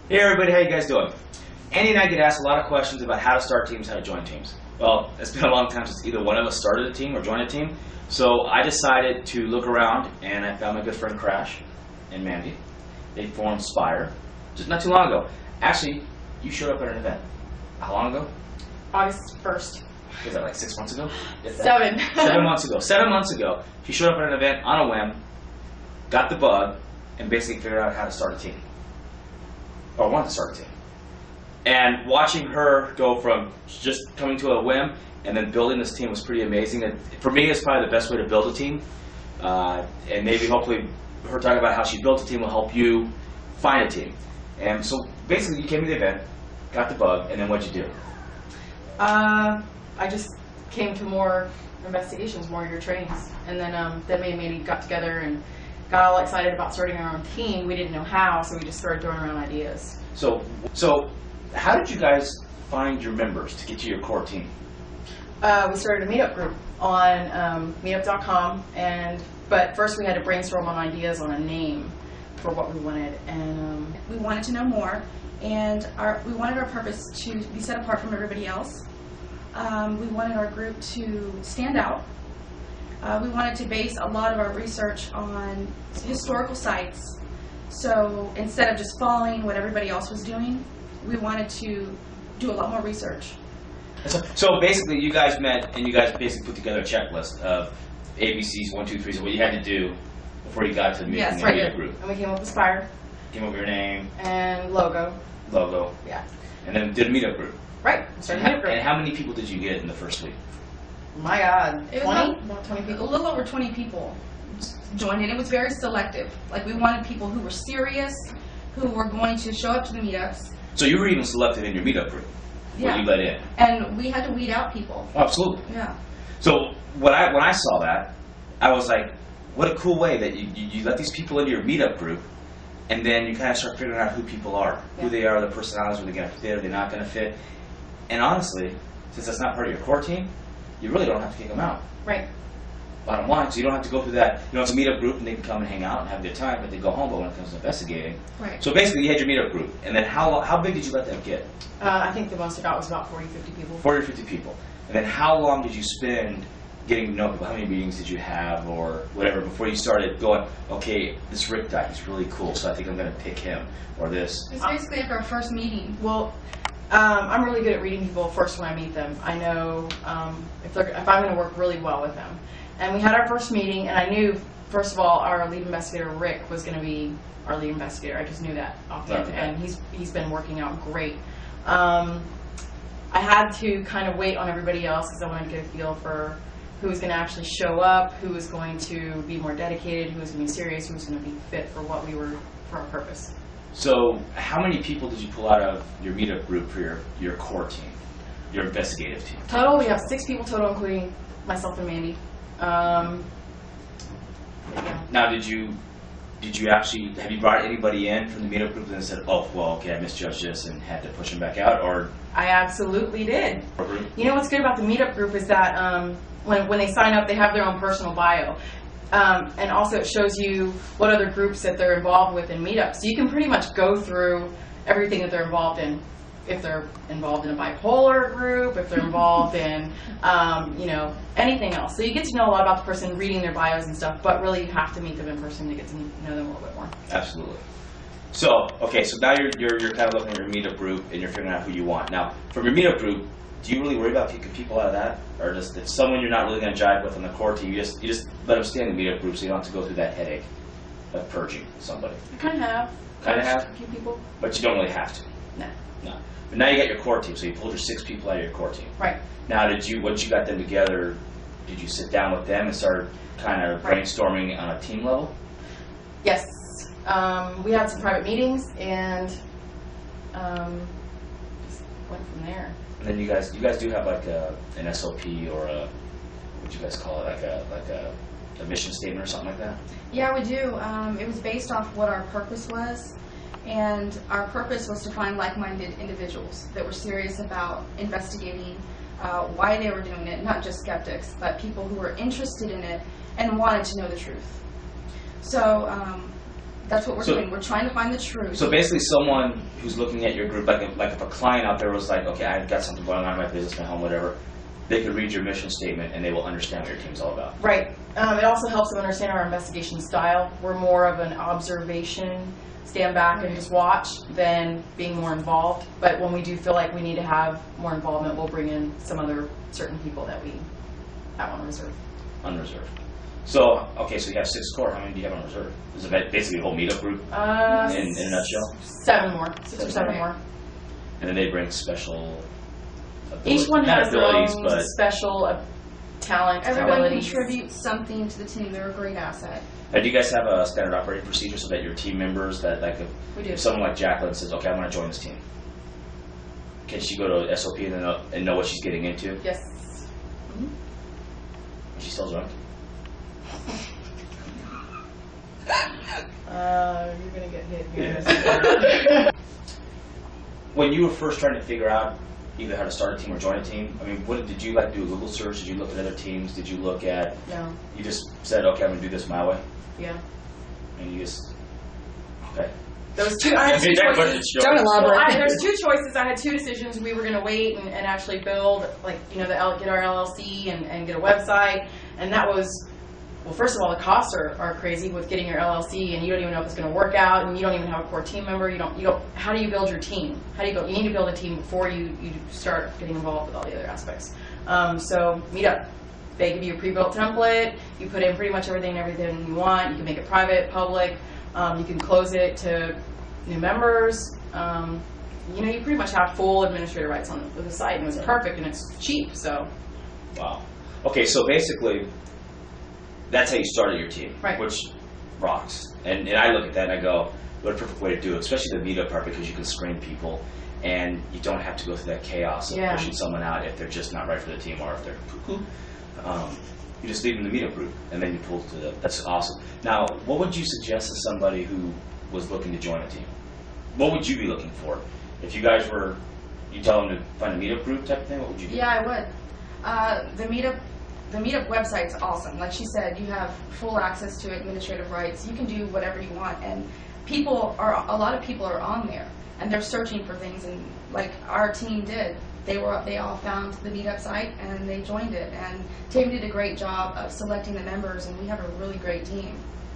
Hey everybody, how you guys doing? Andy and I get asked a lot of questions about how to start teams, how to join teams. Well, it's been a long time since either one of us started a team or joined a team, so I decided to look around and I found my good friend Crash and Mandy. They formed SPIRE just not too long ago. Actually, you showed up at an event. How long ago? August 1st. Was that like 6 months ago? 7. 7 months ago. 7 months ago, she showed up at an event on a whim, got the bug, and basically figured out how to start a team. Or wanted to start a team. And watching her go from just coming to a whim and then building this team was pretty amazing. And for me, it's probably the best way to build a team. And maybe hopefully her talking about how she built a team will help you find a team. And so basically you came to the event, got the bug, and then what'd you do? I just came to more investigations, more of your trainings. And then me and Mandy got together and got all excited about starting our own team. We didn't know how, so we just started throwing around ideas. So how did you guys find your members to get to your core team? We started a meetup group on meetup.com, but first we had to brainstorm on ideas on a name for what we wanted. And we wanted to know more, and we wanted our purpose to be set apart from everybody else. We wanted our group to stand out. We wanted to base a lot of our research on historical sites. So instead of just following what everybody else was doing, we wanted to do a lot more research. So basically you guys met and you guys basically put together a checklist of ABCs, 1, 2, 3, so what you had to do before you got to the meetup group. And we came up with SPIRE. Came up with your name. And logo. Logo. Yeah. And then did a meetup group. Right. Started a meetup group. And how many people did you get in the first week? My God, it 20? About 20 people. A little over 20 people joined, and it was very selective. Like, we wanted people who were serious, who were going to show up to the meetups. So you were even selected in your meetup group. Yeah. What you let in. And we had to weed out people. Oh, absolutely. Yeah. So when I saw that, I was like, what a cool way that you let these people into your meetup group, and then you kind of start figuring out who people are, who they are, their personalities, are they going to fit, are they not going to fit. And honestly, since that's not part of your core team, you really don't have to kick them out. Right. Bottom line, so you don't have to go through that. You know, it's a meetup group and they can come and hang out and have a good time, but they go home. But when it comes to investigating, right. So basically, you had your meetup group, and then how big did you let them get? I think the most I got was about 40, 50 people. 40 or 50 people. And then how long did you spend getting to know people? How many meetings did you have, or whatever, before you started going, okay, this Rick guy is really cool, so I think I'm going to pick him, or this? It's basically after our first meeting. Well, I'm really good at reading people first when I meet them. I know if I'm going to work really well with them. And we had our first meeting, and I knew, first of all, our lead investigator, Rick, was going to be our lead investigator. I just knew that off the end, and he's been working out great. I had to kind of wait on everybody else because I wanted to get a feel for who was going to actually show up, who was going to be more dedicated, who was going to be serious, who was going to be fit for what we were, for our purpose. So how many people did you pull out of your meetup group for your core team, your investigative team? Total, we have 6 people total, including myself and Mandy. Yeah. Now, did you actually, have you brought anybody in from the meetup group and then said, oh, well, okay, I misjudged this and had to push them back out, or? I absolutely did. You know what's good about the meetup group is that when they sign up, they have their own personal bio. And also it shows you what other groups that they're involved with in meetups. So you can pretty much go through everything that they're involved in. If they're involved in a bipolar group, if they're involved in, anything else. So you get to know a lot about the person reading their bios and stuff, but really you have to meet them in person to get to know them a little bit more. Absolutely. So, okay, so now you're kind of looking at your meetup group and you're figuring out who you want. Now, from your meetup group, do you really worry about picking people out of that? Or just if someone you're not really going to jive with on the core team, you just let them stay in the meetup group so you don't have to go through that headache of purging somebody? I kind of have. Kind of have? A few people. But you don't really have to? No. No. But now you got your core team, so you pulled your 6 people out of your core team. Right. Now, once you got them together, did you sit down with them and start kind of brainstorming on a team level? Yes. We had some private meetings and just went from there. And then you guys do have like an SOP or a, what do you guys call it, like a mission statement or something like that? Yeah, we do. It was based off what our purpose was. And our purpose was to find like-minded individuals that were serious about investigating why they were doing it, not just skeptics, but people who were interested in it and wanted to know the truth. So That's what we're doing. We're trying to find the truth. So basically, someone who's looking at your group, like if a client out there was like, okay, I've got something going on in my business, my home, whatever, they could read your mission statement and they will understand what your team's all about. Right. It also helps them understand our investigation style. We're more of an observation, stand back and just watch, than being more involved. But when we do feel like we need to have more involvement, we'll bring in some other certain people that we have on reserve. Unreserved. So, okay, so you have 6 core. How many do you have on reserve? Is it basically a whole meetup group in a nutshell? 7 more. 6 or 7 more. And then they bring special Each one has their own but special talent, Everyone abilities. contributes something to the team. They're a great asset. do you guys have a standard operating procedure so that your team members, that like We do. if someone like Jacqueline says, okay, I want to join this team, can she go to SOP and know what she's getting into? Yes. Is she still joined? You're gonna get hit here. When you were first trying to figure out either how to start a team or join a team, I mean, what did you like do a Google search? Did you look at other teams? Did you look at? No. You just said, okay, I'm gonna do this my way, Yeah. and you just okay. Those two. I had two That choices. question's short. Don't elaborate. Well, there's 2 choices. I had 2 decisions. We were going to wait and actually build, like, you know, get our LLC and get a website. And that was, well, first of all, the costs are crazy with getting your LLC, and you don't even know if it's going to work out, and you don't even have a core team member. You don't. How do you build your team? How do you build? You need to build a team before you start getting involved with all the other aspects. So Meetup. They give you a pre-built template. You put in pretty much everything you want. You can make it private, public. You can close it to new members. You know, you pretty much have full administrator rights on the site, and it was perfect, and it's cheap. So, Wow. Okay, so basically, that's how you started your team, Right. which rocks. And I look at that and I go, what a perfect way to do it, especially the meetup part, because you can screen people and you don't have to go through that chaos of Yeah. pushing someone out if they're just not right for the team or if they're cuckoo. You just leave them in the meetup group and then you pull to the. That's awesome. Now, what would you suggest to somebody who was looking to join a team? What would you be looking for? If you guys were, you tell them to find a meetup group type of thing, what would you do? Yeah, I would. The meetup website's awesome. Like she said, you have full access to administrative rights. You can do whatever you want, and a lot of people are on there, and they're searching for things. And like our team did, they all found the meetup site and they joined it. And Tammy did a great job of selecting the members, and we have a really great team.